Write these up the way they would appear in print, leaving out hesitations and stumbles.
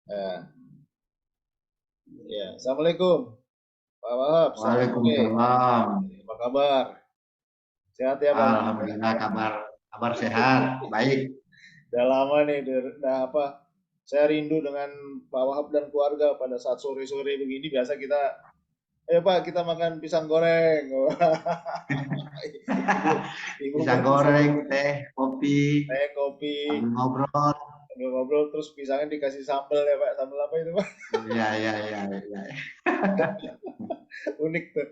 Ya, ya. Assalamualaikum, Pak Wahab. Selamat sore. Waalaikumsalam. Apa kabar? Sehat ya, Pak Wahab ya? Alhamdulillah kabar kabar sehat. Baik. Udah lama nih, udah apa? Saya rindu dengan Pak Wahab dan keluarga pada saat sore-sore begini. Biasa kita, Pak, kita makan pisang goreng. Ibu, ibu Pisang berpisah goreng, teh, kopi, teh, kopi, sambil ngobrol. sambil ngobrol, terus pisangnya dikasih sambal ya, Pak. Sambal apa itu, Pak? Iya, iya, iya, iya. Unik tuh.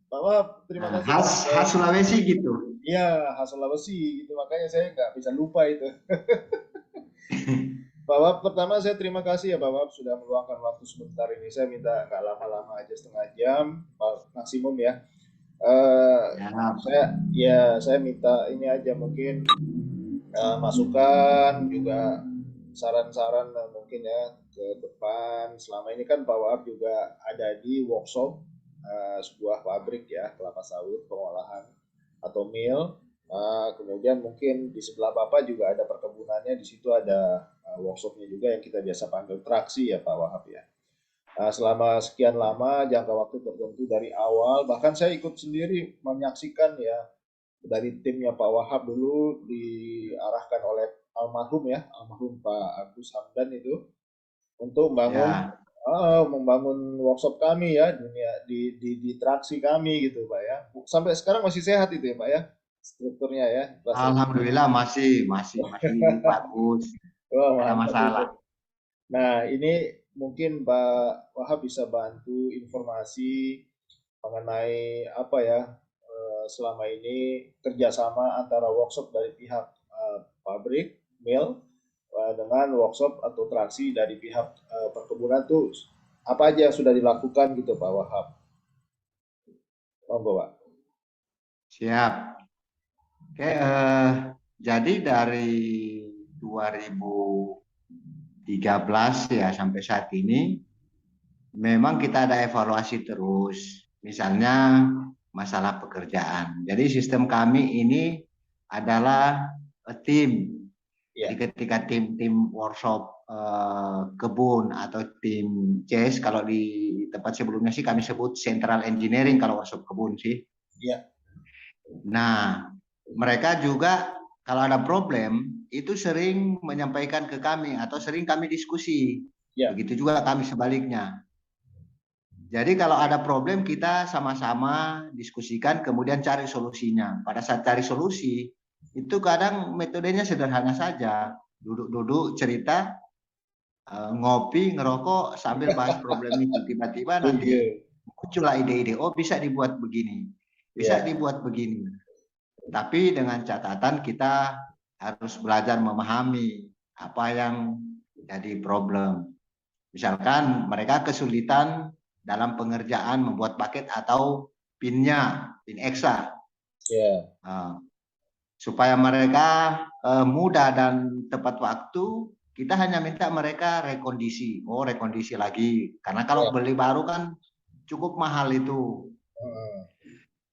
Pak Wahab, terima Nah, kasih, khas Pak. khas Sulawesi gitu. Iya, khas Sulawesi gitu, makanya saya nggak bisa lupa itu. Pak Wahab, pertama saya terima kasih ya Pak Wahab sudah meluangkan waktu sebentar ini. Saya minta nggak lama-lama aja, setengah jam maksimum ya. Eh, Ya, saya minta ini aja mungkin masukan juga saran-saran mungkin ya ke depan. Selama ini kan Pak Wahab juga ada di workshop sebuah pabrik ya kelapa sawit pengolahan atau mill. Kemudian mungkin di sebelah Bapak juga ada perkebunannya, di situ ada workshopnya juga yang kita biasa panggil traksi ya Pak Wahab ya. Selama sekian lama jangka waktu tertentu dari awal, bahkan saya ikut sendiri menyaksikan ya dari timnya Pak Wahab dulu diarahkan oleh almarhum ya, almarhum Pak Agus Hamdan itu untuk ya. membangun workshop kami ya di traksi kami gitu Pak ya. Sampai sekarang masih sehat itu ya Pak ya strukturnya ya infrastruktur. Alhamdulillah masih bagus. Wah Tidak ada mantap itu. masalah. Nah ini mungkin Pak Wahab bisa bantu informasi mengenai apa ya selama ini kerjasama antara workshop dari pihak pabrik mill dengan workshop atau traksi dari pihak perkebunan tuh apa aja yang sudah dilakukan gitu Pak Wahab. Monggo Pak. Siap. Oke, jadi dari 2013 ya sampai saat ini memang kita ada evaluasi terus, misalnya masalah pekerjaan. Jadi sistem kami ini adalah tim. Jadi Ya, ketika tim workshop kebun atau tim CES, kalau di tempat sebelumnya sih kami sebut Central Engineering kalau workshop kebun sih. ya, Nah, mereka juga kalau ada problem itu sering menyampaikan ke kami atau sering kami diskusi. ya. Begitu juga kami sebaliknya. Jadi kalau ada problem kita sama-sama diskusikan kemudian cari solusinya. Pada saat cari solusi itu kadang metodenya sederhana saja. Duduk-duduk cerita, ngopi, ngerokok sambil bahas problem itu. Tiba-tiba nanti Setuju. muncullah ide-ide, oh bisa dibuat begini. Bisa Ya, dibuat begini. Tapi dengan catatan kita harus belajar memahami apa yang jadi problem. Misalkan mereka kesulitan dalam pengerjaan membuat paket atau pinnya, pin exa. ya. Nah, supaya mereka mudah dan tepat waktu, kita hanya minta mereka rekondisi. Oh, rekondisi lagi. Karena kalau Ya. beli baru kan cukup mahal itu. Hmm.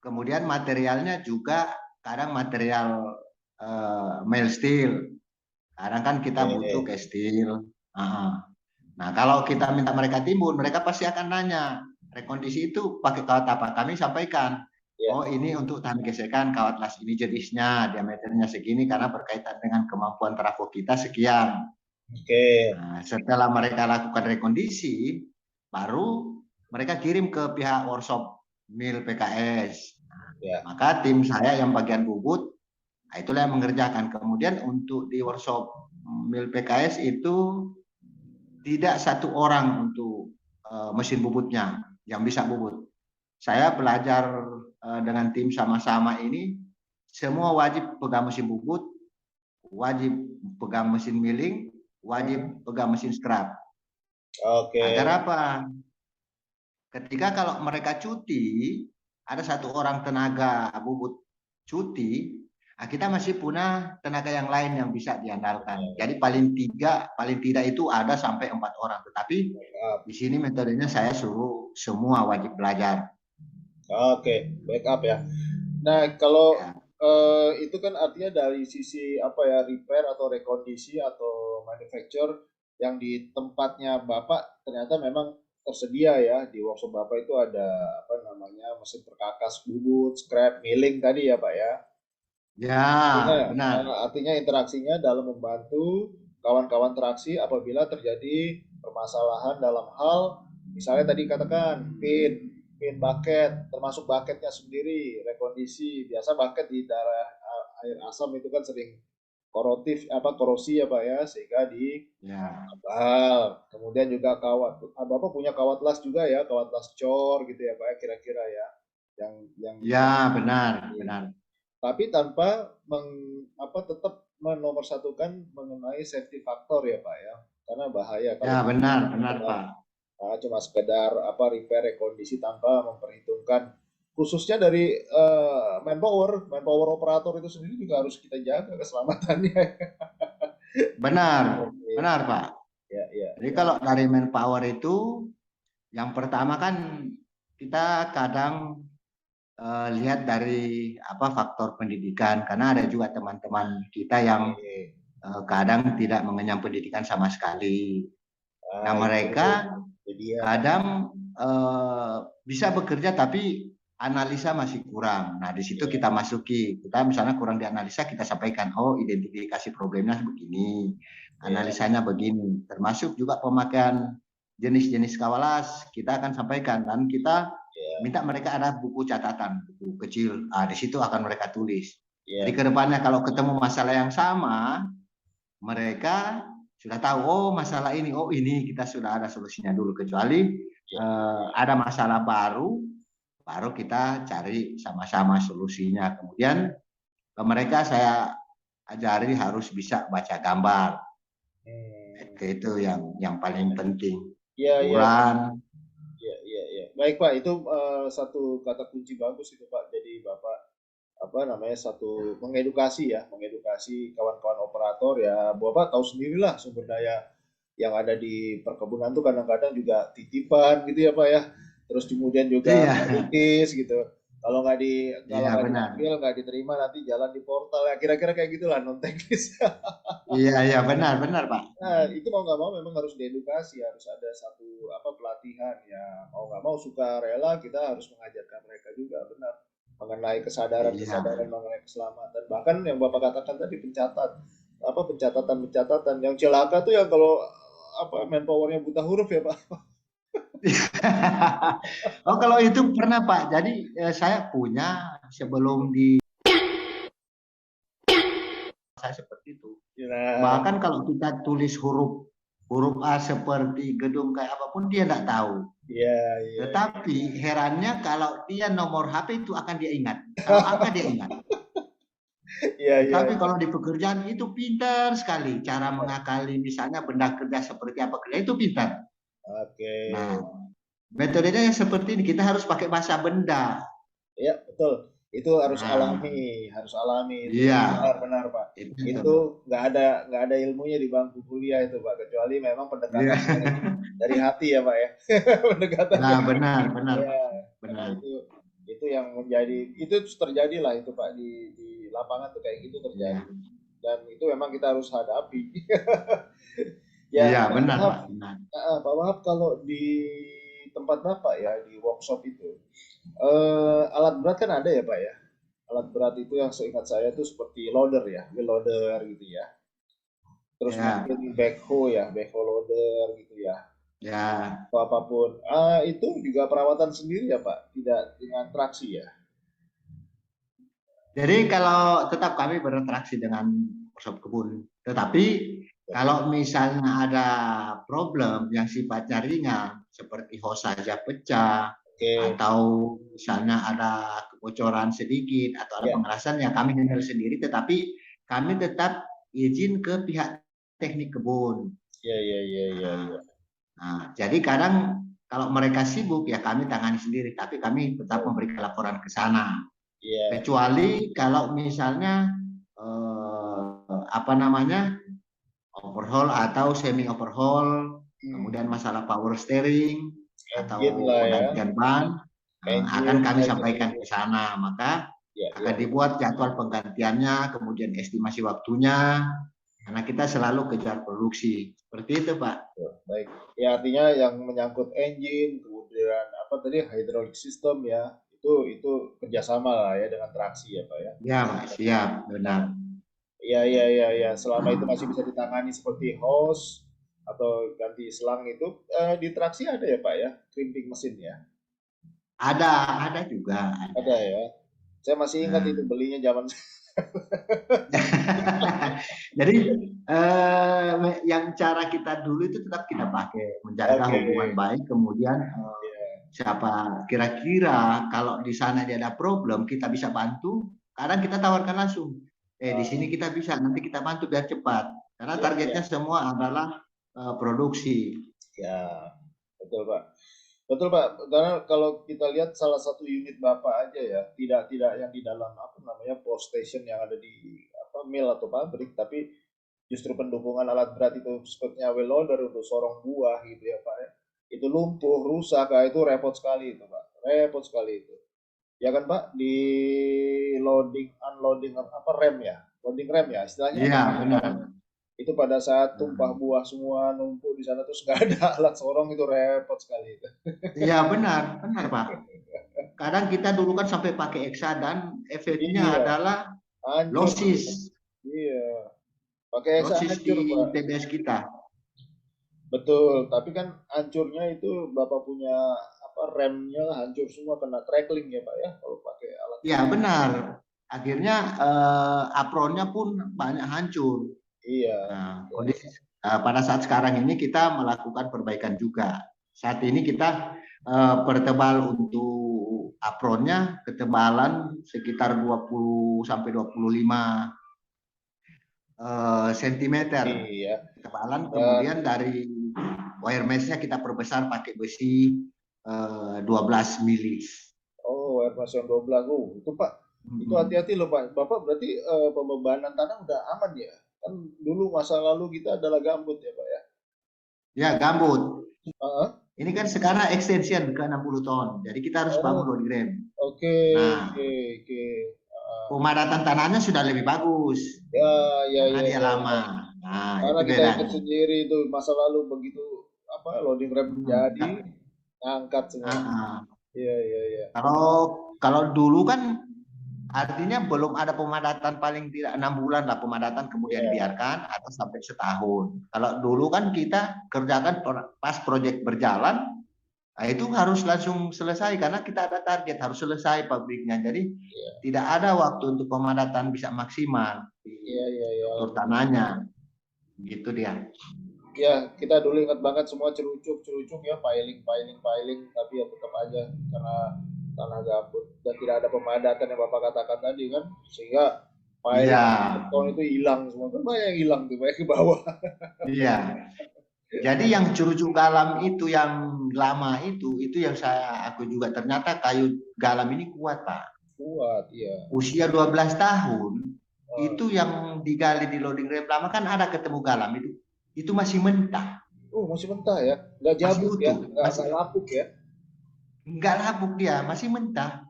Kemudian materialnya juga kadang material mail steel. Kadang kan kita butuh Oke. ke steel. Nah, kalau kita minta mereka timbun, mereka pasti akan nanya, rekondisi itu pakai kawat apa? Kami sampaikan, Ya. oh ini untuk tahan gesekan, kawat las ini jenisnya, diameternya segini karena berkaitan dengan kemampuan trafo kita sekian. Oke. Nah, setelah mereka lakukan rekondisi, baru mereka kirim ke pihak workshop mil PKS. Ya. Maka tim saya yang bagian bubut, nah itulah yang mengerjakan. Kemudian untuk di workshop mil PKS itu tidak satu orang untuk mesin bubutnya yang bisa bubut. Saya belajar dengan tim sama-sama ini, semua wajib pegang mesin bubut, wajib pegang mesin milling, Hmm. wajib pegang mesin scrap. Oke. Agar apa? Ketika kalau mereka cuti, ada satu orang tenaga bubut cuti, nah kita masih punya tenaga yang lain yang bisa diandalkan. Jadi paling tidak itu ada sampai 4 orang. Tetapi Backup. di sini metodenya saya suruh semua wajib belajar. Oke, backup ya. Nah, kalau Ya, itu kan artinya dari sisi apa ya repair atau rekondisi atau manufacture yang di tempatnya Bapak ternyata memang tersedia ya, di workshop Bapak itu ada apa namanya mesin perkakas bubut, scrap, milling tadi ya Pak ya. Ya, Artinya, benar. artinya interaksinya dalam membantu kawan-kawan traksi apabila terjadi permasalahan dalam hal misalnya tadi katakan pin bucket, termasuk bucketnya sendiri, rekondisi. Biasa bucket di daerah air asam itu kan sering korotif apa korosi ya Pak ya, sehingga di Ya, kemudian juga kawat. Bapak punya kawat las juga ya, kawat las cor gitu ya Pak ya, kira-kira ya. Yang ya, benar, benar. tapi tanpa tetap menomorsatukan mengenai safety factor ya Pak ya, karena bahaya Ya, kalau benar, benar, Pak. cuma sekedar apa repair kondisi tanpa memperhitungkan khususnya dari manpower operator itu sendiri juga harus kita jaga keselamatannya. Benar, Oke. benar, Pak. Ya ya Jadi ya kalau dari manpower itu, yang pertama kan kita kadang lihat dari apa faktor pendidikan, karena ada juga teman-teman kita yang oke. kadang tidak mengenyam pendidikan sama sekali. Nah, Itu mereka dia. kadang bisa bekerja tapi analisa masih kurang. Nah, di situ kita masuki. Kita misalnya kurang dianalisa, kita sampaikan, oh identifikasi problemnya begini, Ya analisanya begini. Termasuk juga pemakaian jenis-jenis kawalas, kita akan sampaikan. Dan kita ya minta mereka ada buku catatan, buku kecil. Ah, di situ akan mereka tulis. Jadi ya kedepannya kalau ketemu masalah yang sama, mereka sudah tahu, oh masalah ini, oh ini kita sudah ada solusinya dulu. Kecuali ya ada masalah baru, baru kita cari sama-sama solusinya. Kemudian mereka saya ajari harus bisa baca gambar. Itu yang paling penting. ya ya Ukuran. ya ya ya. Baik Pak, itu satu kata kunci bagus itu Pak. Jadi Bapak apa namanya satu mengedukasi ya, mengedukasi kawan-kawan operator ya. Bapak tahu sendirilah sumber daya yang ada di perkebunan tuh kadang-kadang juga titipan gitu ya Pak ya. Terus kemudian juga Iya, kritis gitu. Kalau iya nggak benar. diambil nggak diterima nanti jalan di portal ya kira-kira kayak gitulah non teknis. Iya, iya benar, benar Pak. Nah, itu mau nggak mau memang harus diedukasi, harus ada satu apa pelatihan ya. Mau nggak mau suka rela kita harus mengajarkan mereka juga benar mengenai Iya, kesadaran-kesadaran mengenai keselamatan. Bahkan yang Bapak katakan tadi pencatatan yang celaka tuh yang kalau apa manpowernya buta huruf ya Pak. oh kalau itu pernah Pak. Jadi saya punya sebelum di saya seperti itu. Nah, Bahkan kalau kita tulis huruf huruf A seperti gedung kayak apapun dia tidak tahu. iya iya Tetapi herannya kalau dia nomor HP itu akan dia ingat. Kalau angka dia ingat. iya iya Tetapi iya. kalau di pekerjaan itu pintar sekali cara mengakali misalnya benda kerja seperti apa kerja itu pintar. Oke. Nah, metodenya yang seperti ini kita harus pakai bahasa benda. Iya, betul. Itu Nah, harus alami itu. iya, Benar-benar, Pak. itu. Itu nggak ada ilmunya di bangku kuliah itu, Pak. Kecuali memang Iya. pendekatan dari hati ya, Pak ya. Pendekatan Nah, dari benar, benar, ya, Pak. karena Benar. itu yang menjadi itu terjadi lah itu, Pak di lapangan tuh kayak gitu terjadi. Iya. Dan itu memang kita harus hadapi. Ya, Iya, Pak benar, Wahab, Pak. Benar. Pak Wahab kalau di tempat Bapak ya di workshop itu alat berat kan ada ya Pak ya. Alat berat itu yang seingat saya itu seperti loader ya, wheel loader gitu ya. Terus Ya, mungkin backhoe ya, backhoe loader gitu ya. ya. Atau apapun. Itu juga perawatan sendiri ya Pak, tidak dengan traksi ya. Jadi kalau tetap kami berinteraksi dengan workshop kebun, tetapi Oke, kalau misalnya ada problem yang sifatnya ringan, seperti hos saja pecah, oke, atau misalnya ada kebocoran sedikit, atau ada ya, pengerasan, ya kami handle sendiri, tetapi kami tetap izin ke pihak teknik kebun. ya, ya, ya, ya, Nah, ya. nah, jadi kadang kalau mereka sibuk, ya kami tangani sendiri, tapi kami tetap Oh, memberikan laporan ke sana. ya, Kecuali kalau misalnya apa namanya overhaul atau semi overhaul, kemudian hmm, masalah power steering engine atau lah ya, penggantian ban akan engine, kami engine, sampaikan ke engine. sana. Maka Ya, ya, akan dibuat jadwal penggantiannya, kemudian estimasi waktunya. karena kita selalu kejar produksi. Seperti itu, Pak. Baik. Ya artinya yang menyangkut engine, kemudian apa tadi hydraulic system ya, itu kerjasama lah ya dengan traksi ya Pak ya. Ya, Pak, siap, benar. Iya, iya, iya, iya. Selama itu masih bisa ditangani seperti hose atau ganti selang itu, di traksi ada ya Pak ya, crimping mesin ya? Ada juga. Ada ya. Saya masih ingat itu Nah, belinya zaman jadi yang cara kita dulu itu tetap kita pakai, menjaga Oke. hubungan baik, kemudian Iya. siapa kira-kira kalau di sana dia ada problem kita bisa bantu, kadang kita tawarkan langsung, di Ah, sini kita bisa, nanti kita bantu biar cepat, karena iya, iya. targetnya semua adalah produksi. Ya, betul Pak. Betul Pak, karena kalau kita lihat salah satu unit Bapak aja ya, tidak yang di dalam apa namanya power station yang ada di apa mill atau pabrik, tapi justru pendukungan alat berat itu sepertinya wheel loader untuk sorong buah gitu ya Pak ya. Itu lumpuh, rusak, itu repot sekali itu Pak. Repot sekali itu. Ya kan Pak, di loading, unloading apa rem ya, loading rem ya, istilahnya Iya, apa? benar. Itu pada saat tumpah Hmm. buah semua numpuk di sana terus nggak ada alat sorong itu repot sekali itu. Iya, benar, benar, Pak. Kadang kita dulu kan sampai pakai eksa dan efeknya Iya, adalah hancur. losis, Iya, pakai hexa losis di hancur, Pak. TBS kita. Betul, tapi kan hancurnya itu Bapak punya apa remnya hancur semua kena crackling ya, Pak ya, kalau pakai alat Iya, itu. benar. Akhirnya apronnya pun banyak hancur. Iya, Nah, ya. kondisi pada saat sekarang ini kita melakukan perbaikan juga. Saat ini kita pertebal untuk apronnya ketebalan sekitar 20 sampai 25 sentimeter Iya. ketebalan. Dan Kemudian dari wire mesh-nya kita perbesar pakai besi 12 mili. oh, air passion 12. Oh, itu Pak. Itu hati-hati loh, Pak. Bapak berarti pembebanan tanah udah aman ya? Kan dulu masa lalu kita adalah gambut ya, Pak ya. Ya, gambut. Heeh. Ini kan sekarang extension ke 60 ton. Jadi kita harus bangun Oh, loading gram. oke, oke, Nah, oke. pemadatan tanahnya sudah lebih bagus Ya, ya, karena ya, dia ya, ya. lama. Nah, Karena itu kita ingat bedanya. sendiri itu masa lalu begitu apa loading rem jadi Hmm. ngangkat semua. Iya, iya, iya. Kalau kalau dulu kan artinya belum ada pemadatan, paling tidak 6 bulan lah pemadatan, kemudian Iya, dibiarkan atau sampai setahun. Kalau dulu kan kita kerjakan pas proyek berjalan, nah itu harus langsung selesai karena kita ada target harus selesai pabriknya. Jadi iya, tidak ada waktu untuk pemadatan bisa maksimal iya, di iya, iya. struktur Alhamdulillah. tanahnya. Gitu dia. Ya, kita dulu ingat banget semua cerucuk ya, piling, piling, piling, tapi ya tetap aja karena tanah gambut dan tidak ada pemadatan yang Bapak katakan tadi kan, sehingga Iya, piling beton itu hilang semua. Kan banyak yang hilang tuh, banyak ke bawah. iya. Jadi yang curucuk galam itu yang lama itu yang aku juga ternyata kayu galam ini kuat, Pak. Kuat, iya. Usia 12 tahun Oh, itu yang digali di loading ram lama kan ada ketemu galam itu masih mentah, masih mentah ya, nggak masih jabut ya, utuh, nggak masih lapuk ya. nggak lapuk dia, masih mentah.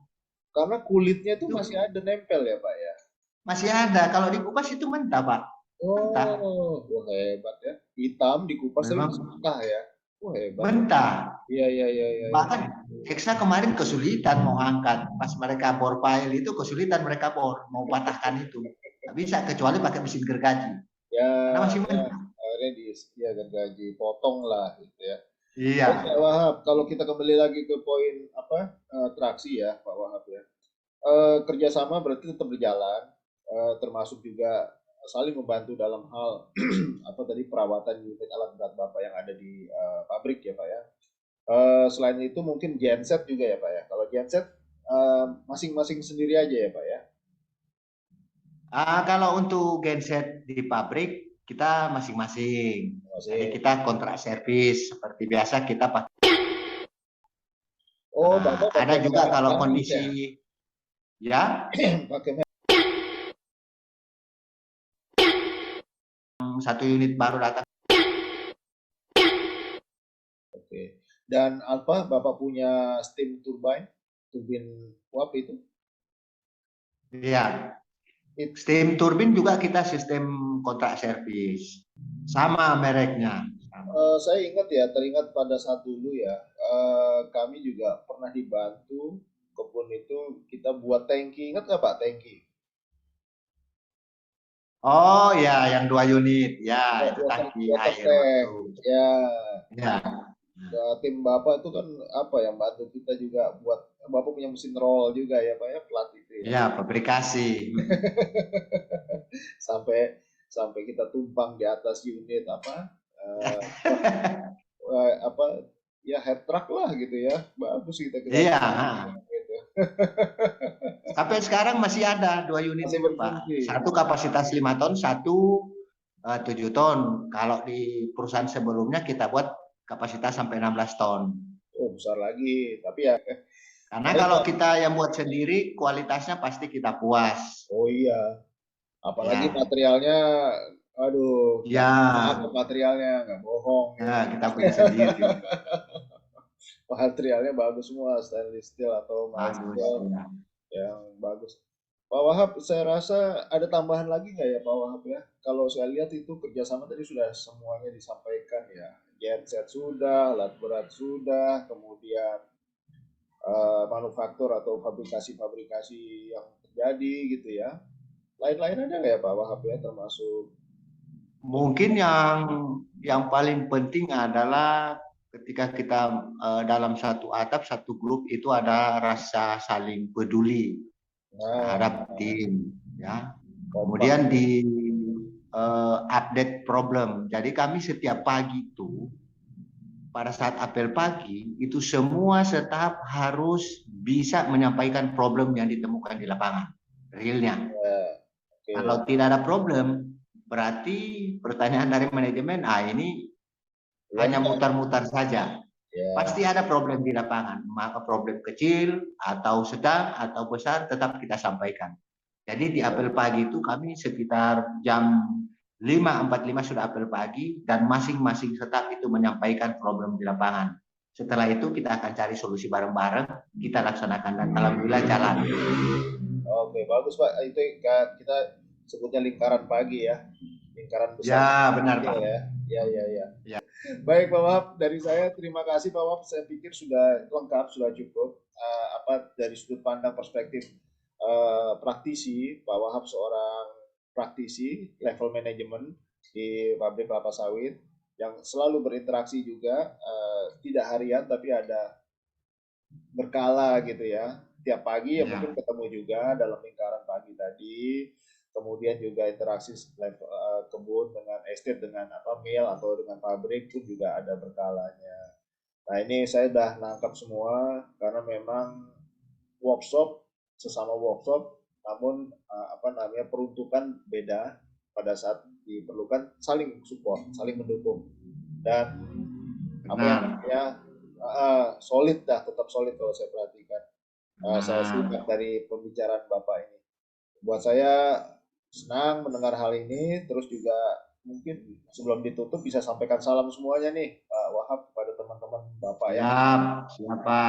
Karena kulitnya tuh masih Itu ada nempel ya, Pak ya? masih ada. Kalau dikupas itu mentah, Pak. Mentah. Oh, wah hebat ya. Hitam dikupas tapi masih Memang mentah ya. Wah hebat ya. mentah. Iya, iya, iya, iya, iya. Bahkan Hexa kemarin kesulitan mau angkat. Pas mereka bor file itu kesulitan mereka bor. Mau patahkan itu. Nggak bisa kecuali pakai mesin gergaji. Ya, Karena masih ya, mentah. akhirnya ya gergaji potong lah gitu ya. Iya. Baik Pak Wahab, kalau kita kembali lagi ke poin apa traksi ya Pak Wahab ya. Kerjasama berarti tetap berjalan, termasuk juga saling membantu dalam hal apa tadi perawatan unit alat berat Bapak yang ada di pabrik ya Pak ya. Selain itu mungkin genset juga ya Pak ya. Kalau genset masing-masing sendiri aja ya Pak ya. Kalau untuk genset di pabrik kita masing-masing. Jadi Masih. kita kontrak servis seperti biasa kita pakai. Oh, Bapak Ada pakai juga merek kalau Hermes kondisi ya? ya Pakai merek. satu unit baru datang. Oke. Dan apa Bapak punya steam turbine, turbin uap itu? Iya. Steam turbin juga kita sistem kontrak servis, sama mereknya. Saya ingat ya, teringat pada saat dulu ya, kami juga pernah dibantu kebun itu kita buat tangki, ingat nggak Pak tangki? Oh ya, yang 2 unit, ya itu Water, tangki water air tank, betul. ya. Ya, Tim Bapak itu kan apa ya, bantu kita juga buat, Bapak punya mesin roll juga ya Pak ya, plat itu ya. ya fabrikasi. Sampai sampai kita tumpang di atas unit apa, eh, apa ya, head truck lah gitu ya, bagus kita Iya, gitu. sampai sekarang masih ada 2 unit Masih itu Pak. berfungsi. Satu kapasitas 5 ton, satu 7 ton. Kalau di perusahaan sebelumnya kita buat kapasitas sampai 16 ton. Oh, besar lagi, tapi ya Karena paling kalau kan, kita yang buat sendiri, kualitasnya pasti kita puas. oh iya, apalagi Ya, materialnya, aduh, nggak apa ya, materialnya, nggak bohong ya. ya kita punya sendiri. Materialnya bagus semua, stainless steel atau mild Bagus, steel ya. yang bagus. Pak Wahab, saya rasa ada tambahan lagi nggak ya Pak Wahab ya? Kalau saya lihat itu kerjasama tadi sudah semuanya disampaikan ya. Genset sudah, alat berat sudah, kemudian manufaktur atau fabrikasi-fabrikasi yang terjadi gitu ya. Lain-lain ada nggak ya Pak Wahab ya, termasuk Mungkin yang paling penting adalah ketika kita dalam satu atap, satu grup itu ada rasa saling peduli nah, terhadap tim, ya. kompak. Kemudian di update problem. Jadi kami setiap pagi itu pada saat apel pagi itu semua staf harus bisa menyampaikan problem yang ditemukan di lapangan realnya. Ya, oke. Kalau tidak ada problem, berarti pertanyaan dari manajemen, ini hanya Uangnya mutar-mutar saja. ya, Pasti ada problem di lapangan, maka problem kecil atau sedang atau besar tetap kita sampaikan. Jadi di apel pagi itu kami sekitar jam 5.45 sudah apel pagi dan masing-masing staf itu menyampaikan problem di lapangan. Setelah itu kita akan cari solusi bareng-bareng, kita laksanakan dan alhamdulillah jalan. oke bagus Pak. Itu kita sebutnya lingkaran pagi ya, lingkaran besar Ya, benar kecil Pak. ya. Ya, ya, ya. Ya. Baik Pak Wahab, dari saya terima kasih Pak Wahab. Saya pikir sudah lengkap, sudah cukup. Apa dari sudut pandang perspektif praktisi, Pak Wahab seorang praktisi level manajemen di pabrik kelapa sawit yang selalu berinteraksi juga, tidak harian tapi ada berkala gitu ya. Tiap pagi ya mungkin Ya. ketemu juga dalam lingkaran pagi tadi. Kemudian juga interaksi level, kebun dengan estate dengan apa mil atau dengan pabrik pun juga ada berkalanya. Nah ini saya udah nangkap semua karena memang workshop sesama workshop, namun apa namanya peruntukan beda pada saat diperlukan saling support, saling mendukung dan apa yang Benar. namanya solid dah, tetap solid kalau saya perhatikan. Saya simak Benar. dari pembicaraan Bapak ini. Buat saya senang mendengar hal ini, terus juga mungkin sebelum ditutup bisa sampaikan salam semuanya nih Pak Wahab kepada teman-teman Bapak yang Siap, siapa?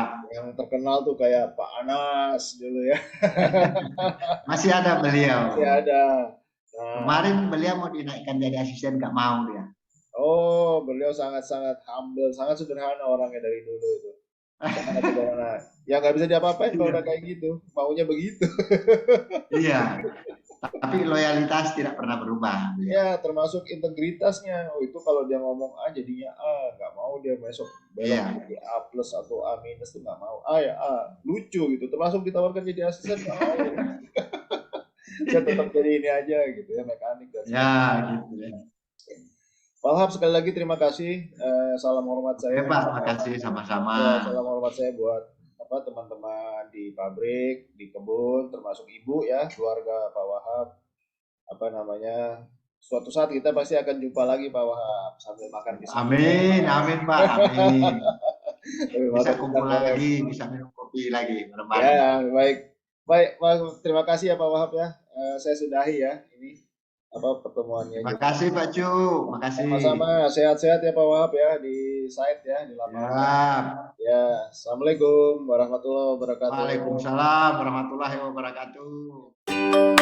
terkenal tuh kayak Pak Anas dulu ya. Masih ada Masih beliau. ada. Nah, Kemarin beliau mau dinaikkan jadi asisten, nggak mau dia. oh beliau sangat-sangat humble, sangat sederhana orangnya dari dulu itu. Sangat sederhana. Ya nggak bisa diapa-apain kalau udah Iya. kayak gitu. Maunya begitu. Iya, tapi loyalitas tidak pernah berubah beliau. Ya termasuk integritasnya. Oh itu kalau dia ngomong A jadinya A, nggak mau dia besok belok Iya. jadi A plus atau A minus tuh nggak mau. A ya A, lucu gitu. Termasuk ditawarkan jadi asisten nggak mau. Saya tetap jadi ini aja gitu ya, mekanik dan Ya, sebagainya. gitu ya. Pak Wahab sekali lagi terima kasih. Salam hormat Oke, saya Pak, buat, makasih sama-sama. ya, salam hormat saya buat apa teman-teman di pabrik, di kebun, termasuk ibu ya, keluarga Pak Wahab. Apa namanya? Suatu saat kita pasti akan jumpa lagi Pak Wahab sambil makan pisang goreng. Amin, amin, Pak, amin. Sambil Bisa makan pisang kumpul goreng. lagi, bisa minum kopi lagi bareng-bareng. Ya, baik. Baik, Pak, terima kasih ya Pak Wahab ya. Saya sudahi ya ini apa pertemuannya Terima kita. kasih, Pak Cu. Makasih. Sama-sama, sehat-sehat ya Pak Wahab ya di site ya, di lapangan. Ya. Ya, Assalamualaikum warahmatullahi wabarakatuh. Waalaikumsalam warahmatullahi wabarakatuh.